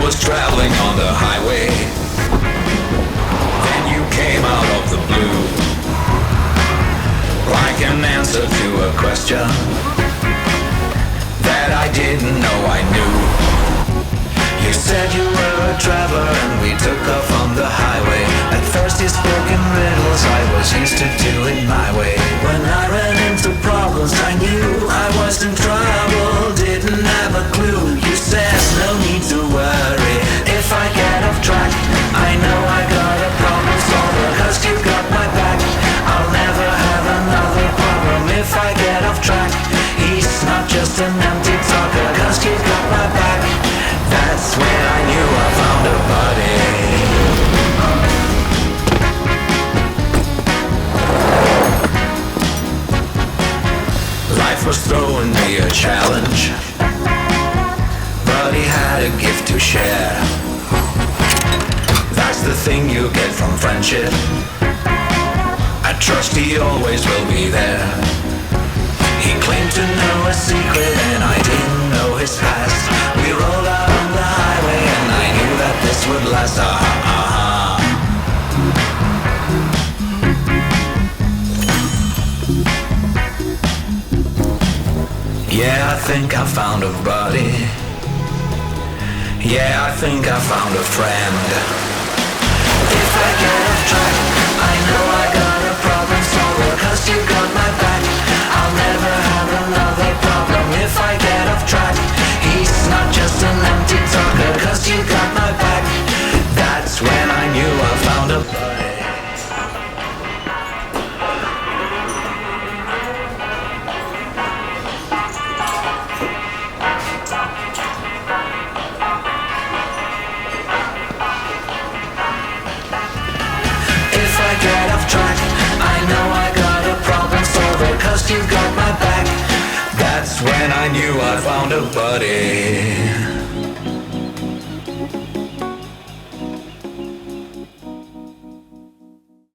was traveling on the highway. Then you came out of the blue, like an answer to a question that I didn't know I knew. You said you were a traveler and we took off on the highway. At first you spoke in riddles, I was used to do it my way. When I ran into problems I knew I was in trouble, didn't have a clue. You said no need to worry, if I get off track I know I got a problem solver, cause you got my back. I'll never have another problem if I get off track. He's not just an empty talker, cause you got my back. That's when I knew I found a buddy. Life was throwing me a challenge, but he had a gift to share. That's the thing you get from friendship. I trust he always will be there. He claimed to know a secret and I didn't know his past. We rolled out on the highway and I knew that this would last. Yeah, I think I found a buddy. Yeah, I think I found a friend. If I get off track I know I got a problem solver, cause you got my back. I'll never have another problem if I get off track. He's not just an empty talker, cause you got my back. That's when I knew I found a buddy. If I get off track I know I got a problem solver, cause you got my back. That's when I knew I found a buddy.